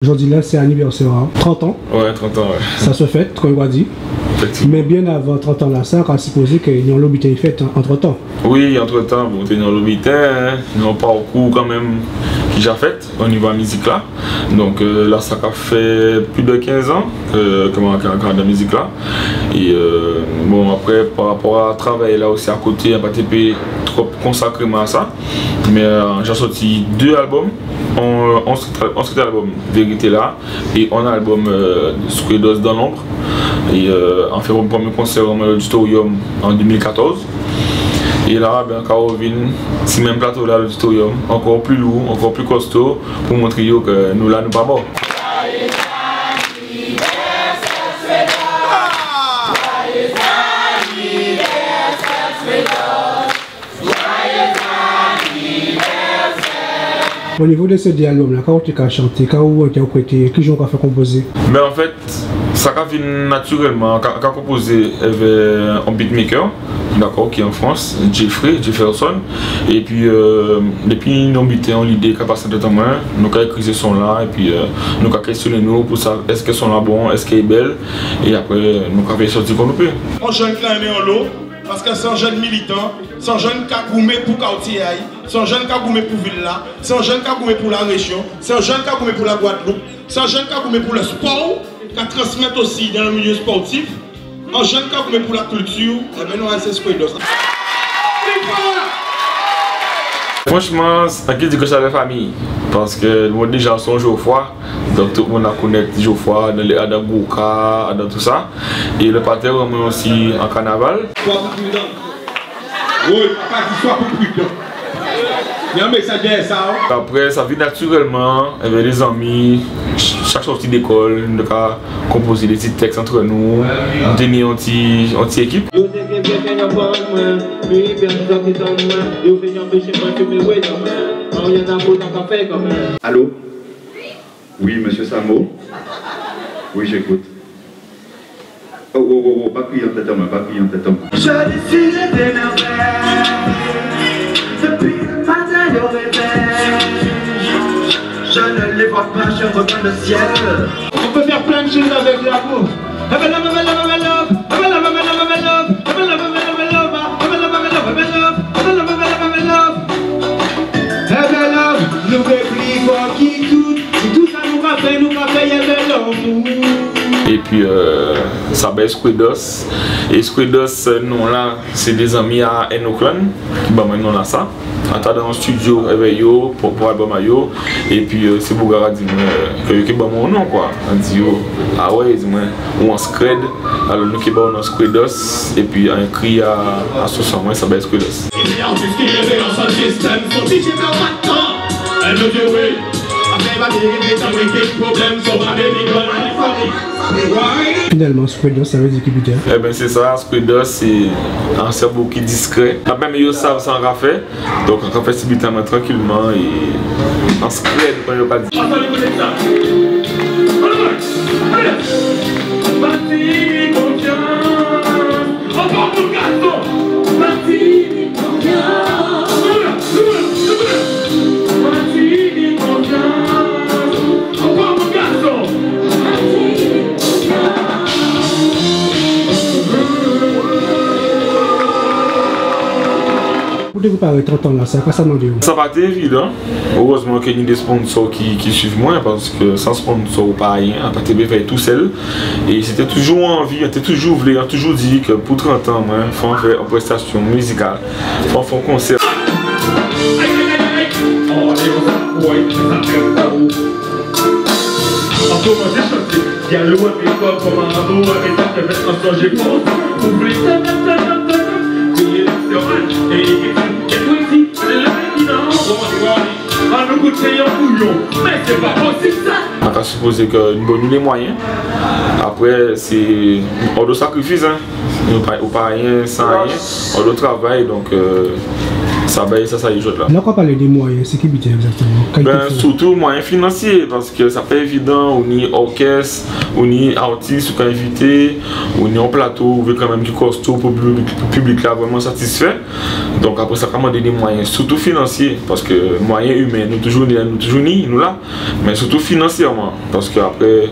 Aujourd'hui là c'est anniversaire, 30 ans. Ouais, 30 ans, ouais. Ça se fait, comme on va dire. Mais bien avant 30 ans là, ça a supposé qu'il y a un lobby qui est fait entre temps. Oui, entre temps, bon, il y a un lobby, il y a un parcours quand même qui j'ai fait au niveau de la musique là. Donc là, ça a fait plus de 15 ans que je suis dans la musique là. Et bon, après, par rapport à travailler là aussi à côté, je n'ai pas été trop consacré à ça. Mais j'ai sorti 2 albums. On se album Vérité là et on a l'album Squados dans l'ombre et on fait mon premier concert au Auditorium en 2014 et là ben Carovine c'est même plateau là l'Auditorium encore plus lourd, encore plus costaud pour montrer que nous là nous pas bon. Au niveau de ce dialogue là, quand tu as chanté, quand tu as prêté, qui ont fait composer? Mais en fait, ça a fait naturellement, quand composé avec un beatmaker, d'accord, qui est en France, Jefferson, et puis depuis nous avons l'idée qu'à passer de temps, nous avons écrit ce son là, et puis nous avons questionné nous pour ça, est-ce que son là bon, est-ce qu'elle est belle, et après nous avons sorti comme nous peut. On jeune qui est en l'eau, parce que c'est un jeune militant, c'est un jeune qui a goumé pour quartier, c'est un jeune qui a goumé pour Villa, c'est un jeune qui a goumé pour la région, c'est un jeune qui a goumé pour la Guadeloupe, c'est un jeune qui a goumé pour le sport, qui a transmis aussi dans le milieu sportif, un jeune qui a goumé pour la culture, et bien nous c'est ce que nous Franchement, c'est qui dit que c'est la famille, parce que moi déjà sont Geoffroy, donc tout le monde connaît Geoffroy dans les Adam Gouka, dans tout ça, et le pater aussi en carnaval. Oui, papa dit soit pour prudent. Il y a un message ça. Après, ça vient naturellement avec les amis, chaque sortie d'école, nous avons composé des petits textes entre nous, nous tenions une petite équipe. Allô? Oui, monsieur Samo? Oui, j'écoute. Oh, pas crier en tête à moi, pas crier en tête à moi. Je décide d'énerver depuis le matin au réveil. Je ne les vois pas, je regarde le ciel. On peut faire plein de choses avec l'amour. Nous répliquons qui tout ça nous rappelle, Et puis ça va Squados. Et Squados, nous là, c'est des amis à Enoclan qui va maintenant là ça. On est dans un studio avec eux pour l'album à eux. Et puis c'est Bougara dit que mon nom quoi. On dit ah ouais, dis-moi, ou en scred. Alors nous qui va en Squados. Et puis on écrit à ce son, ça va Squados. Finalement, Squados, ça veut dire qui peut. Eh bien c'est ça, Squados c'est un cerveau qui est discret. Même ils savent ça en fait. Donc on fait subitement tranquillement et en secret, on ne peut pas dire. Pour préparer 30 ans là, ça va demander. Ça va être évident. Heureusement qu'il y a des sponsors qui suivent moi parce que sans sponsor pas rien, on peut faire tout seul. Et c'était toujours envie, on était toujours voulu, on a toujours dit que pour 30 ans, il faut faire une prestation musicale, il faut faire un concert. On a supposé que nous avons les moyens. Après, c'est hors de sacrifice. Ou pas rien sans rien. Hors de travail. Donc, ça y est, là. Là, on parle des moyens, c'est qui bité exactement? Surtout moyens financiers, parce que ça pas évident, on y orchestre, on y artiste, on invité, on y en plateau, on veut quand même du costaud pour le public là vraiment satisfait. Donc après ça commande des moyens, surtout financiers, parce que moyens humains, nous toujours nous là, mais surtout financièrement, parce que après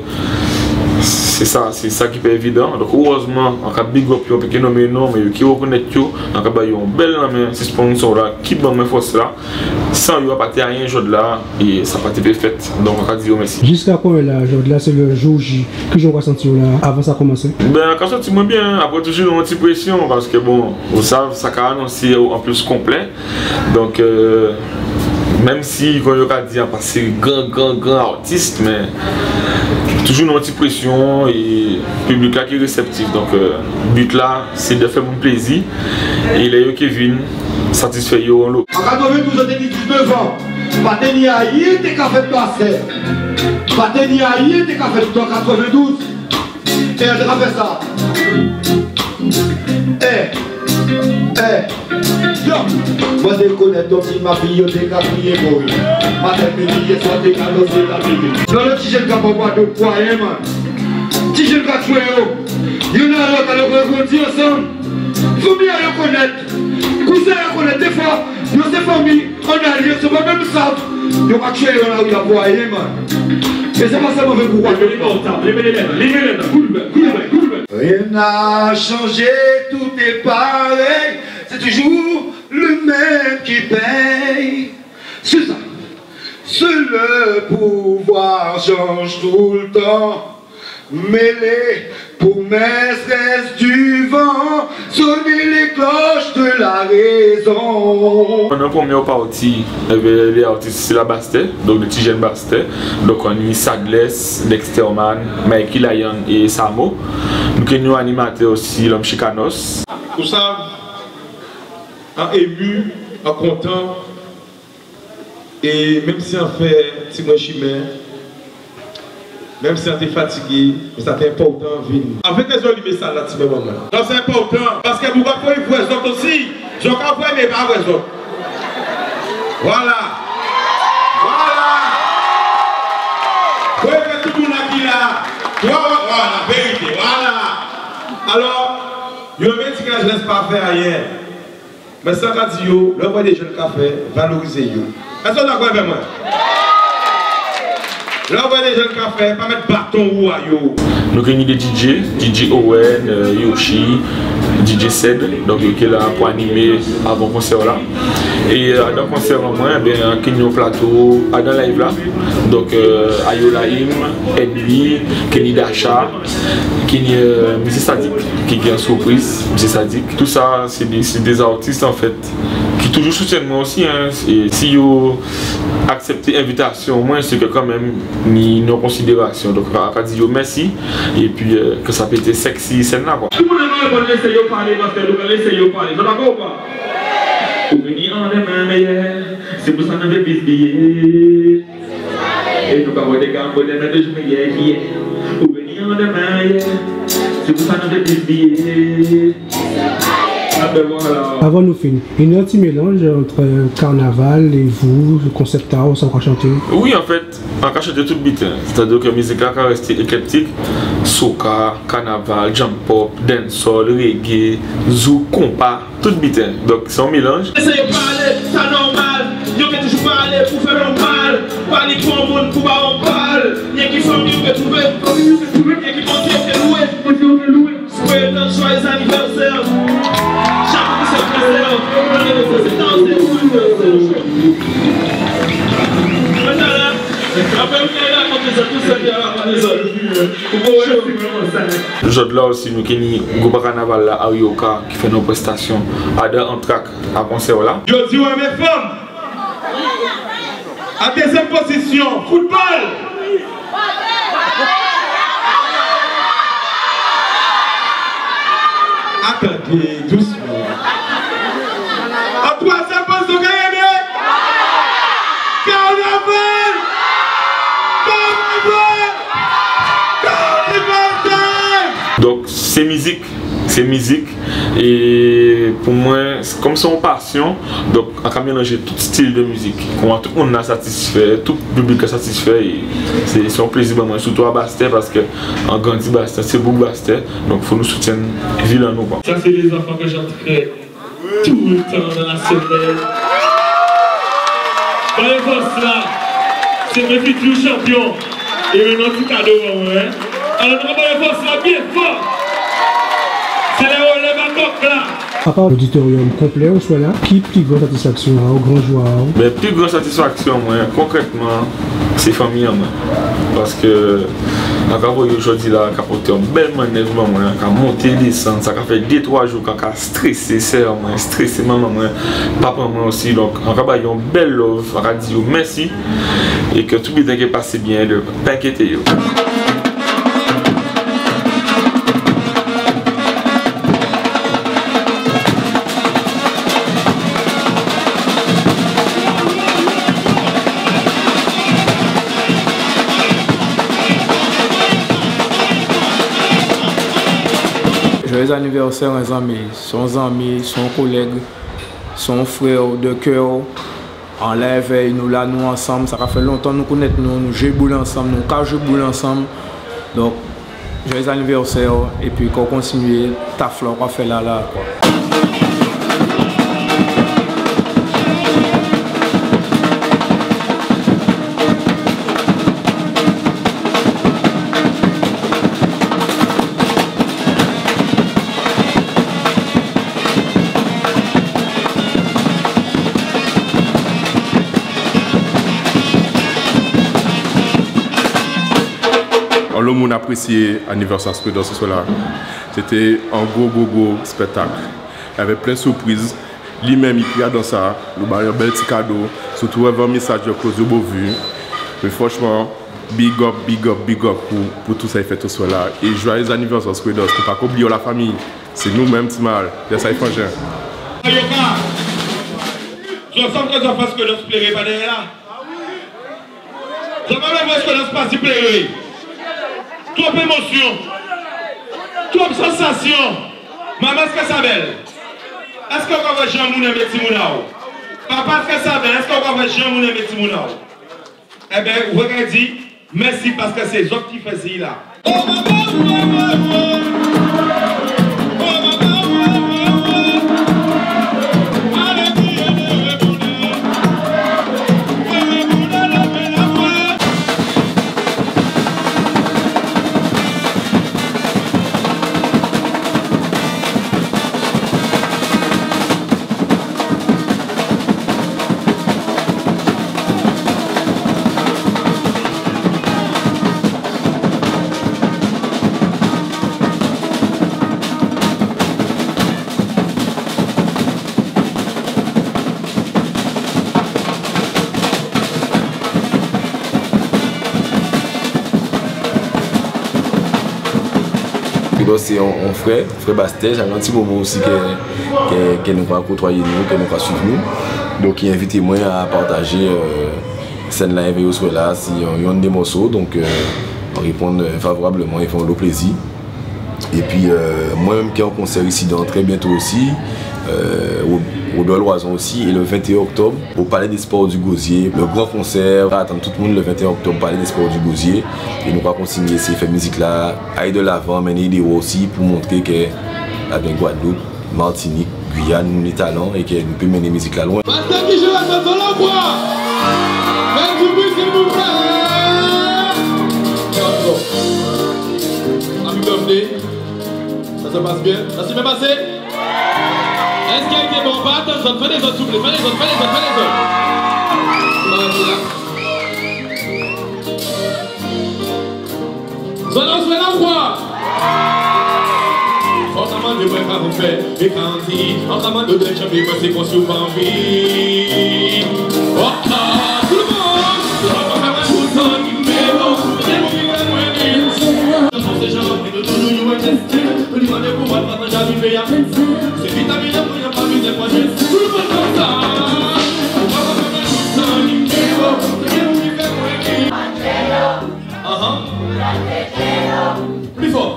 c'est ça qui est évident. Donc heureusement, en cas de big up, on peut nommer non, mais qui reconnaît tout, en cas de une belle main, ces sponsors là, qui bon mes forces là, sans y avoir pas rien jour là et ça pas été fait. Donc on va dire merci. Jusqu'à quand là, jour là, c'est le jour J que je vois sentir là avant ça commencer. Ben quand ça moi bien, après toujours une petite pression parce que bon, vous savez, ça a annoncé en plus complet. Donc même si quand on a dit passer grand artiste, mais toujours une petite pression et le public là qui est réceptif. Donc le but là c'est de faire mon plaisir et les Kevin satisfait yo en l'eau. En 92 on était 19 ans. Pas tenir à y t'es qu'à faire passer. Pas tenir à y t'es qu'à faire tout en 92. Et on a fait ça. Yo, moi je connais ton petit ma fille, t'es qu'à prier pour lui. Ma tête me dit, soit t'es qu'à doser la vie. Dans le petit jeune qui a pas boire de poids, man. Petit jeune qui a tué, il y en a l'autre, alors on dit ensemble. Faut bien le connaître. Cousin le connaître, des fois, dans ces familles, on a lié, c'est pas même ça. Il y a tué, là où il a boire, man. Mais c'est pas ça mauvais pourquoi. Rien n'a changé, tout est pareil. C'est toujours le même qui paye. C'est ça. Seul le pouvoir change tout le temps. Mêlé pour maîtresse du vent, sonner les cloches de la raison. Pendant la première partie, il y avait les artistes la Bastet, donc le petit jeune Bastet. Donc on a Sadless, Dexterman, Mikey Lyon et Samo. Nous avons animateur aussi, l'homme Chicanos. Tout ça, en ému, en content, et même si on fait petit moins chimère, même si on est fatigué, mais ça c'est important de venir. Avec les autres, ça là, c'est moment. Donc c'est important, parce que vous pouvez voir les autres aussi. Je ne peux pas mais pas les autres. Voilà. Voilà. Vous pouvez faire tout le monde qui là. Voilà, vérité, voilà. Alors, je me dis que je ne laisse pas faire rien. Mais sans qu'à dire, le voie des jeunes cafés, valoriser. Est-ce que vous êtes d'accord avec moi? Là, on va des jeunes cafés, pas mettre bâton ou à yo. Nous avons des DJ Owen, Yoshi, DJ Sed, donc qui est là pour animer avant le concert là. Et dans le concert en moins, il y a un plateau dans le live là. Donc Ayolaim, Edwy, Kenny Dacha, Kenny M. Sadik, qui est en surprise, M. Sadik. Tout ça, c'est des artistes en fait qui toujours soutiennent moi aussi. Hein. Et si vous acceptez l'invitation, moi c'est que quand même ni nos considérations. Donc on va dire merci et puis que ça peut être sexy scène là quoi. Tout le monde va laisser parler parce que nous allons laisser parler. Vous d'accord ou pas? Vous venez en demain meilleur, c'est pour ça que nous avons billets. Et nous avons des gars pour les mettre de juillet qui est. Vous venez en demain meilleur, c'est pour ça que nous avons billets. Avant nous finir, il y a un petit mélange entre carnaval et vous, le concept art, ça va chanter. Oui, en fait, on va chanter tout le beat. C'est-à-dire que la musique là va rester éclectique. Soca, carnaval, jump pop, dancehall, reggae, zouk, compas, tout le beat. Donc c'est un mélange. Essayez de parler, c'est normal. Yo que toujours parler pour faire un mal. Parler pour un monde pour pas en parler. Y'a qui font mieux que trouver. Y'a qui pensent que louer. Souhaite un joyeux anniversaire. Le jour de là aussi, nous avons un carnaval là à Yoka qui fait nos prestations à deux en track à concert là. Je dis ouais mes femmes, à deuxième position, football. Attendez, doucement. En troisième position, carnaval. Donc c'est musique et pour moi, comme c'est une passion, donc on peut mélanger tout style de musique. Comment tout le monde est satisfait, tout le public est satisfait. C'est un plaisir pour moi, surtout à Bastet, parce qu'on grandit Bastet, c'est beaucoup Bastet, donc il faut nous soutenir vilain nous. Ça, c'est les enfants que j'entrais tout le temps dans la semaine. Dans les forces là, c'est mes futurs champions. Et maintenant, tout cadeau, hein. Alors, nous avons les forces là bien fort. C'est les relèves à coq là. À part l'auditorium complet, on soit là, qui plus grande satisfaction au grand joueur? Mais plus grande satisfaction, moi, concrètement, c'est famille. Moi. Parce que, quand aujourd'hui, là, quand on a une belle manœuvre, quand on monte et descend, ça fait 2-3 jours, quand on a stressé, stressé maman, papa, moi aussi. Donc, on a une belle love, on a dit merci et que tout le monde est passé bien, de ne pas inquiéter. Joyeux anniversaire aux amis, son collègue, son frère de cœur. En live, nous là, nous ensemble. Ça fait longtemps que nous connaissons, nous jouons ensemble, nous jouons ensemble. Donc, joyeux anniversaire et puis qu'on continue, ta fleur qu'on fait là. Quoi. Le monde apprécié l'anniversaire de ce soir-là. C'était un gros spectacle. Il y avait plein de surprises. Lui-même, il criait dans ça. Il y avait un bel petit cadeau. Surtout, il y avait un message de cause de beau vu. Mais franchement, big up pour tout ça fait tout soir-là. Et joyeux anniversaire de ne pas oublier la famille. C'est nous-mêmes, c'est mal. C'est ça, il faut faire. Je sens que ça fasse que l'on se plairait pas derrière là. Je ne sais pas ce que l'on se passe si plairait. Trop émotion, trop sensation. Maman, est-ce que ça belle? Est-ce qu'on va voir Jean Mounet et Timounao? Papa, est-ce que ça belle? Est-ce qu'on va voir Jean Mounet et Timounao? Eh bien, regardez, merci parce que c'est eux qui font ça là. C'est un frère Bastet, j'ai un petit moment aussi qu'elle nous va côtoyer nous, qu'elle nous va suivre nous. Donc il invite moi à partager scène live et au soir là, si on a des morceaux, donc on répond favorablement, ils font le plaisir. Et puis moi-même qui est en concert ici dans très bientôt aussi, au Doloison aussi, et le 21 octobre au Palais des Sports du Gosier, le grand concert, attendre tout le monde le 21 octobre au Palais des Sports du Gosier, et nous allons continuer ces faits musique là, aller de l'avant, mener des aussi pour montrer que la Guadeloupe, Martinique, Guyane, nous les talents et que nous pouvons mener musique là loin. Ça se passe bien? Ça s'est bien passé? Est-ce qu'il y a été bon? Pas attention, fais les autres, s'il vous plaît, fais les autres. On se met la voix! Forcément, de vrai, pas vous faire, et quand il, en train de deux champions, c'est qu'on se pas envie. Oh, tout le monde! On va faire un coup de sang, ces gens qui nous donnent nous intestin, nous demandons pour moi de j'arrive à c'est vitamine pour ne pas viser moi je tout le monde comme ça. On va faire un coup de sang, il plus fort.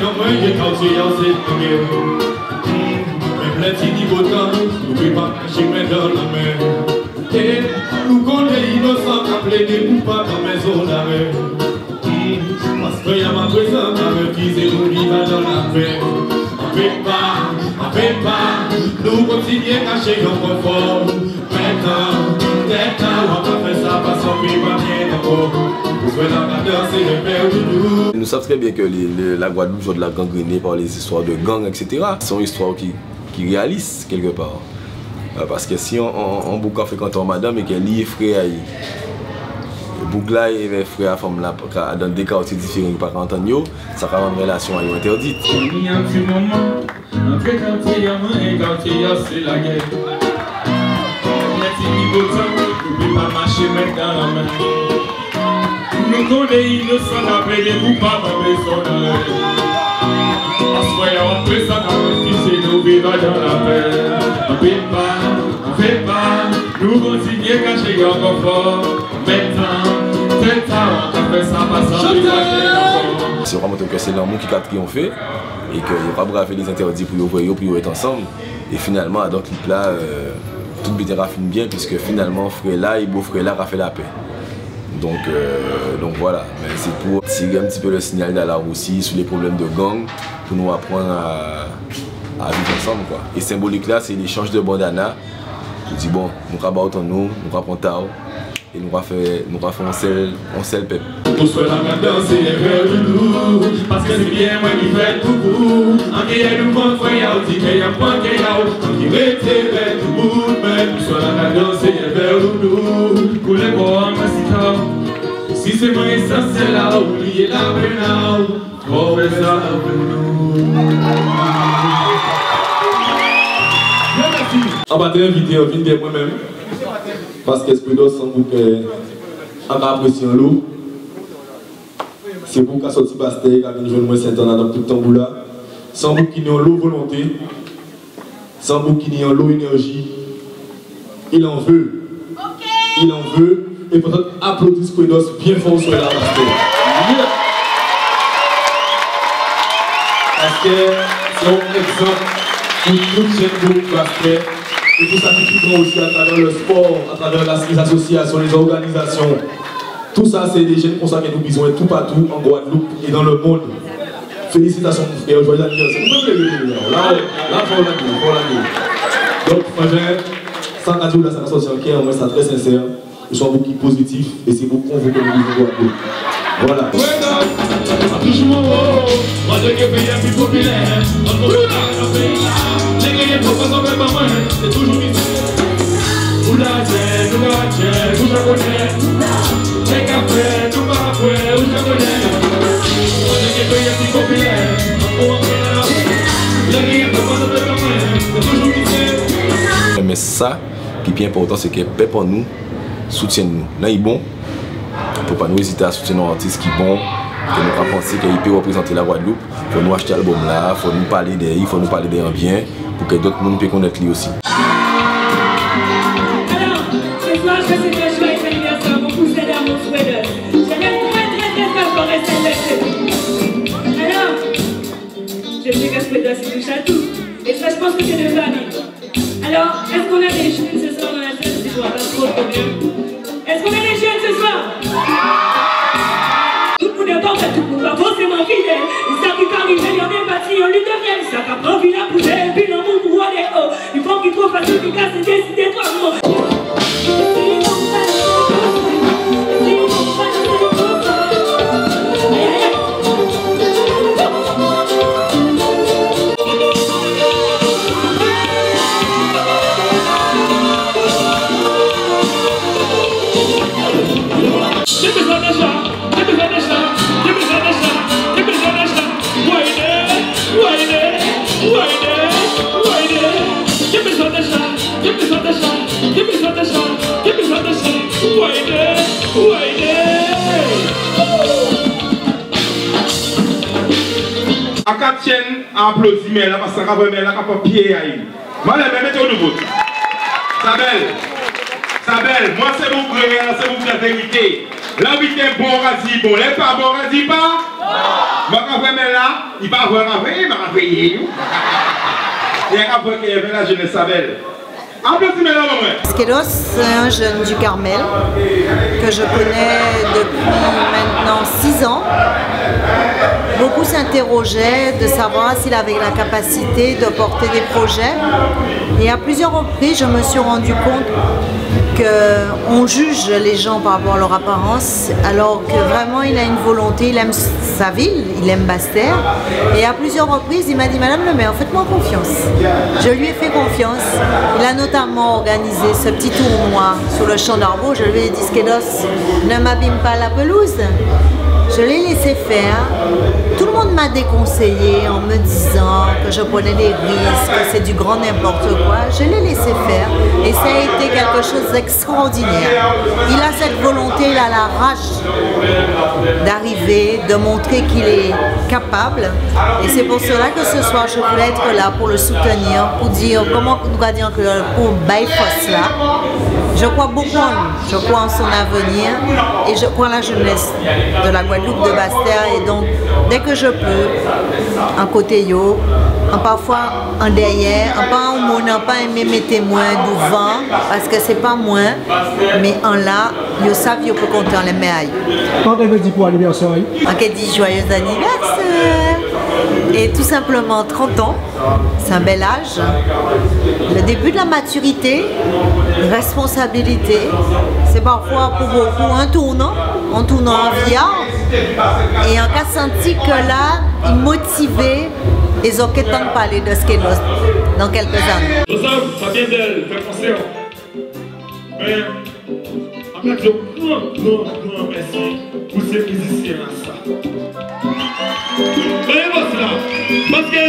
comme moi, il est quartier, c'est le même les petits niveaux de temps, n'oublie pas que j'ai mis dans la main. Et nous connaissons innocents, appelés des coupables dans mes zones d'arrêt. Parce qu'il y a ma présence, à refuser, nous vivons dans la paix. On ne fait pas, nous continuons à cacher nos conforts. Maintenant, on va faire ça parce qu'on ne vit pas bien encore. Nous savons très bien que la Guadeloupe joue de la gangrénée par les histoires de gangs, etc. Ce sont des histoires qui réalisent quelque part. Parce que si on boucle fréquente madame et qu'elle lit frère, boucle là et frère à femme là dans des quartiers différents par entendre, ça va rendre relation interdite. Il y a un petit moment, entre quartier, il y a un quartier, c'est la guerre. Les petits niveaux de temps, n'oublie pas marcher, mettre dans la main. Nous connaissons innocents, après des coupables, après son arrêt. Parce qu'il y a un peu ça, c'est nous vivons dans la paix. On fait pas, nous continuons à cacher nos conforts. Maintenant, c'est ça, on va faire ça, pas ça, c'est vraiment que c'est l'amour qui a triomphé et qu'il va braver les interdits pour y être ensemble. Et finalement, dans le clip là, tout le bien finit bien puisque finalement, frère là et beau frère là a fait la paix. Donc voilà, mais c'est pour tirer un petit peu le signal d'alarme aussi sur les problèmes de gang pour nous apprendre à vivre ensemble quoi. Et symbolique là, c'est l'échange de bandana. Je dis bon, nous allons battre nous allons prendre Tao et nous allons faire un seul peuple. Pour cela maintenant c'est vers nous, parce que c'est bien moi qui fais tout pour. En qui est nous bon foyer, on dit qu'il y a un point qui est là, on qui reste vers tout le monde. Mais pour cela maintenant c'est vers nous, pour les bois, si c'est moi essentiel là, oubliez la peine, pour faire ça pour nous. On va t'inviter à venir moi-même, parce que ce que nous sommes en appréciant l'eau. C'est pour qu'à sortir Bastère, qu'à venir jouer moi Saint-Anna dans tout le temps là. Sans vous qui n'ayons l'eau volonté, sans vous qui n'ayons l'eau énergie, il en veut. Il en veut. Et peut-être applaudir Squedos bien fort sur la Bastère. Parce que c'est un exemple pour toute jeune groupe Bastère. Et tout ça qui prend aussi à travers le sport, à travers les associations, les organisations. Tout ça, c'est des jeunes comme ça que nous besoin tout partout en Guadeloupe et dans le monde. Félicitations, mon frère. Joyeux anniversaire. Vous pouvez lever là, faut la. Donc, frère, sans cadeau, là, ça va sortir en cœur, on ça très sincère. Nous sommes beaucoup positifs et c'est beaucoup qu'on veut que nous vivons Guadeloupe. Voilà. Mais ça qui est important, c'est que le peuple en nous soutient nous. Là, il est bon. On ne peut pas nous hésiter à soutenir nos artistes qui sont bons, que nous avons pensé qu'il peut représenter la Guadeloupe. Il faut nous acheter l'album là, il faut nous parler d'eux, il faut nous parler d'eux en bien, pour que d'autres monde puissent connaître lui aussi. Je sais qu'à Squedos, il touche à tout. Et ça, je pense que c'est de famille. Alors, est-ce qu'on a des jeunes ce soir dans la salle? Je vois pas trop bien. Est-ce qu'on a des jeunes ce soir? Tout le monde est pas tout le monde va forcément fidèle. Ils savent qu'ils arrivent, il y en a des bâtis, on lui devient. Ils savent qu'après, on vit la poubelle, puis l'amour pour aller haut. Il faut qu'il trouve facile, qu'il casse et décider toi, moi. À 4 chaînes, à applaudir, mais là, parce que ça va mettre là, pas pied à il. Moi, les mettez au nouveau. Sabelle, moi, c'est mon frère, c'est mon frère vérité. Là, oui, t'es bon, vas-y, bon, les pas bon, vas-y, pas. Mais quand vous là, il va avoir un vrai, il va payer. Il y a un peu qui est la jeunesse belle. Skelos, c'est un jeune du Carmel que je connais depuis maintenant 6 ans. Beaucoup s'interrogeaient de savoir s'il avait la capacité de porter des projets. Et à plusieurs reprises, je me suis rendu compte qu'on juge les gens par rapport à leur apparence, alors que vraiment il a une volonté, il aime sa ville, il aime Basse-Terre. Et à plusieurs reprises, il m'a dit « Madame le maire, faites-moi confiance ». Je lui ai fait confiance. Il a notamment organisé ce petit tournoi sur le champ d'Arbeau. Je lui ai dit « Skelos, ne m'abîme pas la pelouse ». Je l'ai laissé faire. Tout le monde m'a déconseillé en me disant que je prenais des risques, que c'est du grand n'importe quoi. Je l'ai laissé faire et ça a été quelque chose d'extraordinaire. Il a cette volonté, il a la rage d'arriver, de montrer qu'il est capable. Et c'est pour cela que ce soir, je voulais être là pour le soutenir, pour dire comment nous va dire que pour Baïfos là. Je crois beaucoup en lui, je crois en son avenir et je crois en la jeunesse de la Guadeloupe, de Basse-Terre. Et donc, dès que je peux, en côté yo, en parfois en derrière, en pas en mon, pas aimer mes témoins devant, parce que c'est pas moi, mais en là, yo savent yo peut compter en les meilleurs. Quand elle veut dire pour l'anniversaire? En qu'elle dit joyeux anniversaire. Et tout simplement 30 ans, c'est un bel âge. Le début de la maturité, responsabilité, c'est parfois pour beaucoup un tournant en viard. Et en cas senti que là, il motivait les enquêtants de parler de Skelos dans quelques années. Nous sommes, ça vient d'elle, fait concert. Mais, en fait, je grand merci pour ces musiciens là. Parce que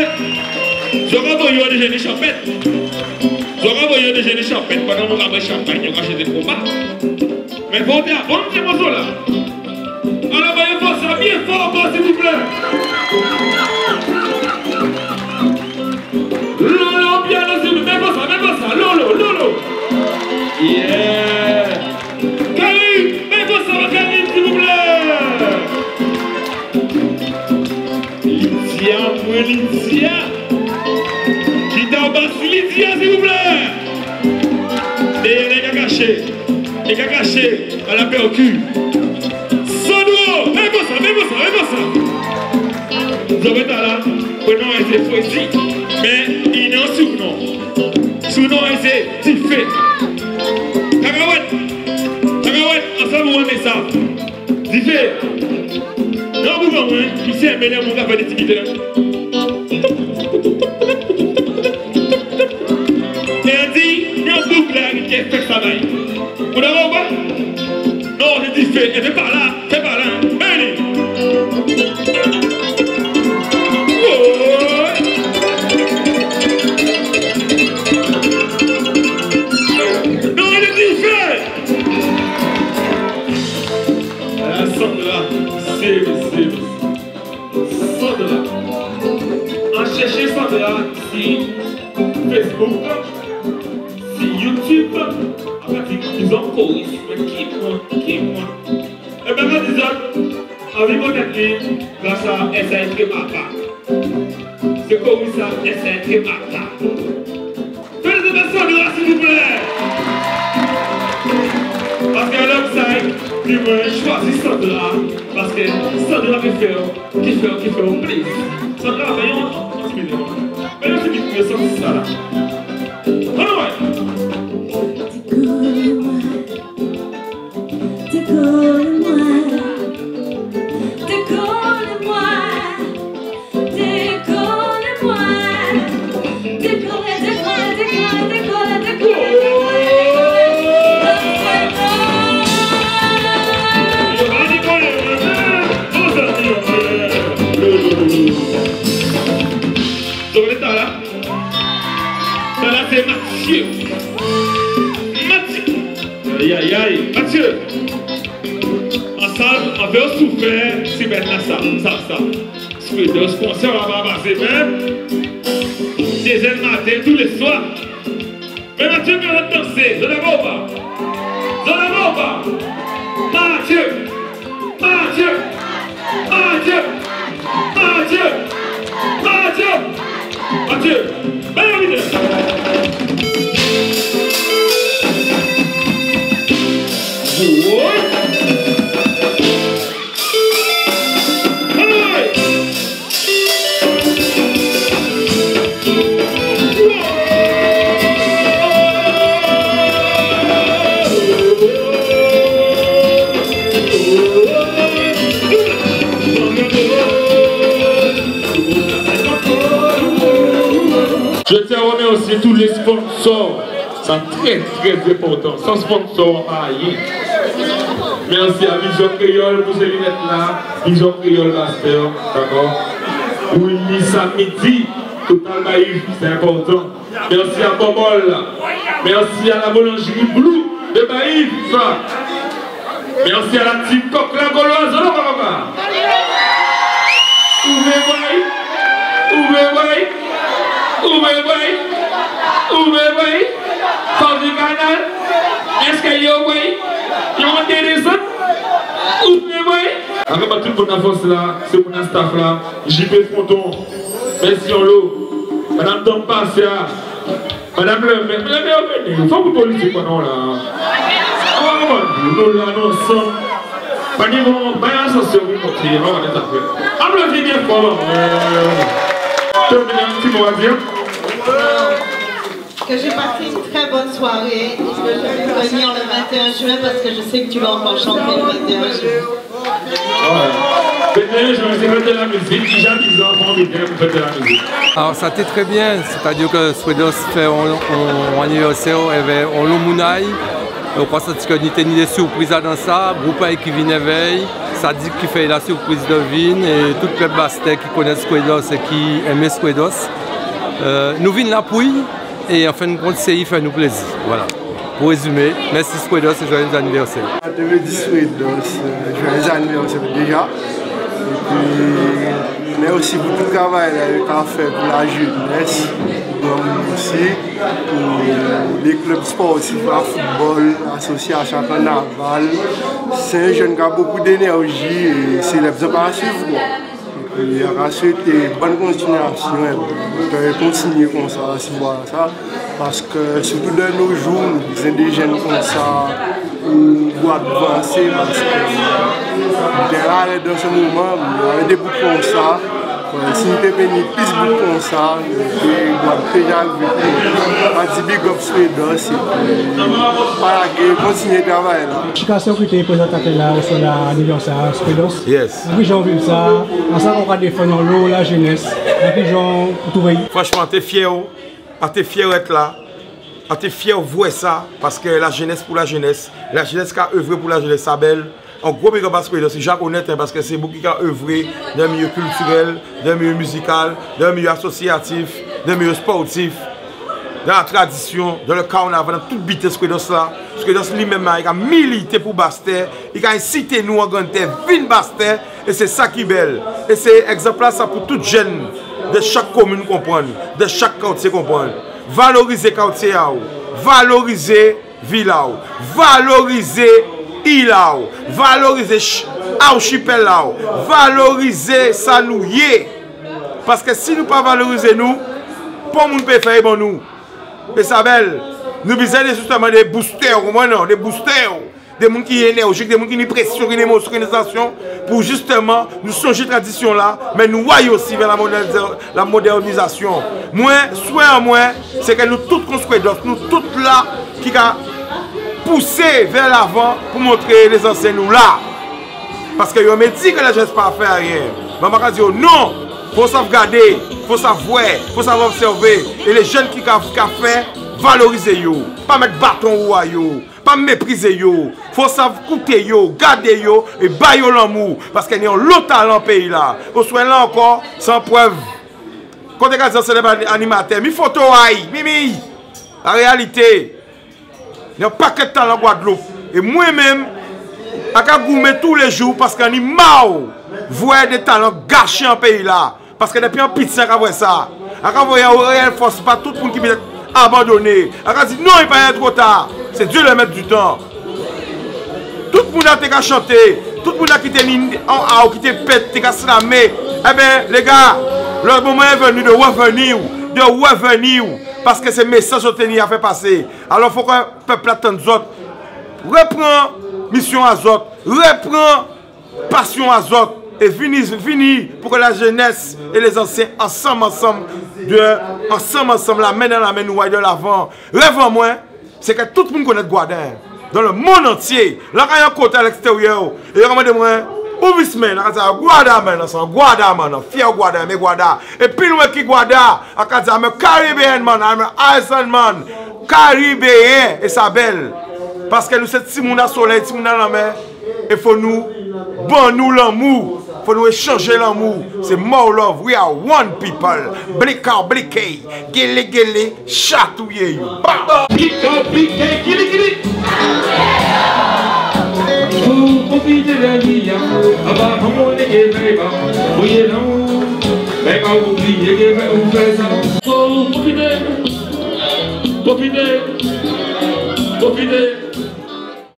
je renvoie des jeunes champettes. Je renvoie des jeunes champettes pendant qu'on a champagne, on a acheté des combats. Mais vous êtes à bon petit morceau là. Alors, voyez fort ça, bien fort, s'il vous plaît. Lolo, piano, s'il vous plaît, même ça, Lolo. Yeah. Karim, même ça, Karim, s'il vous plaît. Lydia, qui t'a embassé Lydia, s'il vous plaît. Et les gars cachés à la percu. Sono, même ça. Vous avez là, le nom est poésie, mais il est un surnom. Surnom est Tifé. Cacahuète, ensemble vous aimez ça. Tifé. Non, vous voyez, ici, un mélange, mon gars fait des timides là. Et elle dit, il y a un boucle là qui fait ça là. Vous l'avez ou pas? Non, je dis, elle fait par là, Allez. Non, je dis, fais. La Sandra, c'est Sandra. En cherchant Sandra sur Facebook, sur YouTube, avec ils ont chorisme qui est moi. Et bien, quand ils ont envie de connaître grâce à SANT Papa. C'est comme ça, SANT Papa. Félicitations Sandra, s'il vous plaît. Parce qu'à l'outside, ils m'ont choisi Sandra. Parce que Sandra qui fait un plaisir. Sandra, voyons, on se met là. Voyons ce qui peut sortir ça là. C'est Mathieu. Mathieu. Ensemble, on veut souffrir, si maintenant ça. Souffrir, ce concert, on va passer même. Des ailes matin, tous les soirs. Mais Mathieu, quand on danser, je ne vois pas. Mathieu. Adieu. Adieu. Adieu. Bienvenue. Je tiens à remercier tous les sponsors. C'est très important. Sans sponsor, rien. Merci à Vision Créole pour ces lunettes-là. Vision Créole Master, d'accord. Oui, samedi, Total Baïf, c'est important. Merci à Bobol. Merci à la boulangerie Blue de Baïf. Merci à la team Coq la Gauloise. Ouvrez, Sans du canal. Est-ce qu'il y a intéressant? Ouvrez, après tout pour la force là, c'est pour la staff là. JP Fronton, merci en l'eau. Madame Dompassia, Madame Le Maire, il faut que vous police quoi non là. Nous là, nous sommes. Pas de bon, pas d'ascension, vous montrer, on va être après. Applaudissez bien fort. Terminez un petit mot à dire. Que j'ai passé une très bonne soirée et que je vais venir le 21 juin parce que je sais que tu vas encore chanter le 21 juin. Ouais. 21 juin, c'est fête de la musique. Déjà 10 ans, on est bien pour fête de la musique. Alors ça a été très bien, c'est-à-dire que Swedos fait un anniversaire avec Olomunai. Je crois que c'est des surprises dans ça, groupe qui vient veille, Sadik qui fait la surprise de Vin et tout le peuple bastais qui connaît Squedos et qui aime Squedos. Nous venons la pouille et en fin de compte, c'est fait nous plaisir. Voilà. Pour résumer, merci Squedos et joyeux anniversaire. Je veux dire Squedos, joyeux anniversaire déjà. Et puis, mais aussi pour tout le travail qu'on a fait pour la jeunesse, aussi, pour les clubs sportifs, le football, l'association carnaval. C'est un jeune qui a beaucoup d'énergie et c'est les besoins à suivre. Il y a souhaité bonne continuation, continuer comme ça, parce que surtout dans nos jours, nous sommes des jeunes comme ça, on doit avancer, parce que dans ce moment, il y a des bouts comme ça. Si nous devons venir plus de comme ça, nous devons déjà arriver big up Swedos et continuer le travail. L'éducation qui était présentée là sur l'anniversaire Swedos. Yes. Et puis j'en vu ça, en ça on va défendre l'eau, la jeunesse. Et puis j'en trouve. Franchement, t'es fier d'être là. T'es fier de voir ça, parce que la jeunesse pour la jeunesse qui a œuvré pour la jeunesse, ça belle. En gros, je suis Jacques Honnête parce que c'est beaucoup qui ont œuvré dans le milieu culturel, dans le milieu musical, dans le milieu associatif, dans le milieu sportif, dans la tradition, dans le carnaval, dans toute bite Squedos là. Squedos lui-même il a milité pour Bastet, il a incité nous en grande terre, vin Bastet, et c'est ça qui est belle. Et c'est exemplaire ça pour toutes jeunes de chaque commune comprendre, de chaque quartier comprendre. Valoriser quartier, valoriser villa, valoriser Ilao, valoriser archipel, valoriser ça nous y est. Parce que si nous ne pas valoriser nous, pas monde peut faire bon nous. Et ça belle, nous besoin justement des boosters, des boosters, des gens qui sont énergiques, des gens qui ont pression, qui ont émotion, pour justement nous changer tradition là, mais nous voyons aussi vers la modernisation. Moi, soit moi, c'est que nous tous construisons, nous tous là qui pousser vers l'avant pour montrer les anciens nous là. Parce que vous me dit que les gens ne pas faire rien. Mais je vais dire non, il faut sauvegarder, il faut savoir, il faut savoir observer. Et les jeunes qui ont fait, valoriser yo. Pas mettre bâton ou yo, pas mépriser yo. Il faut savoir écouter yo, garder yo et bailler l'amour. Parce qu'il y a un lot talent pays là. On soit là encore sans preuve. Quand on regarde ces animateurs, mi photo aïe, mimi. La réalité. Il n'y a pas que de talent en Guadeloupe. Et moi-même, je gourmet tous les jours parce qu'on est marre de voir des talents gâchés en pays là. Parce que depuis un petit temps qu'on voit ça. On voit un réel force, pas tout le monde qui peut être abandonné. On dit non, il ne peut pas être trop tard. C'est Dieu le mettre du temps. Tout le monde a été chanté. Tout le monde a quitté en haut, qui était pète, qui a slamé. Eh bien, les gars, le moment est venu de revenir. Parce que ce message que a fait passer. Alors, il faut que le peuple attende autres. Reprend mission à autres. Reprend passion à autres. Et fini pour que la jeunesse et les anciens, ensemble, la main dans la main, nous voyons de l'avant. Rêve en moi, c'est que tout le monde connaît Guadin. Dans le monde entier. Là, quand il y a un côté à l'extérieur, et il y a Ovismen, Guada, man, fier Guada, mais Guada. Et puis nous qui Guada, I'm a Caribbean man, I'm a Iceland man, Caribéen, et ça belle. Parce que nous sommes Timouna soleil, Timouna la mer, et faut nous, nous l'amour, faut nous échanger l'amour. C'est more love, we are one people. Bliqué, gele, chatouye. Bliqué, gili.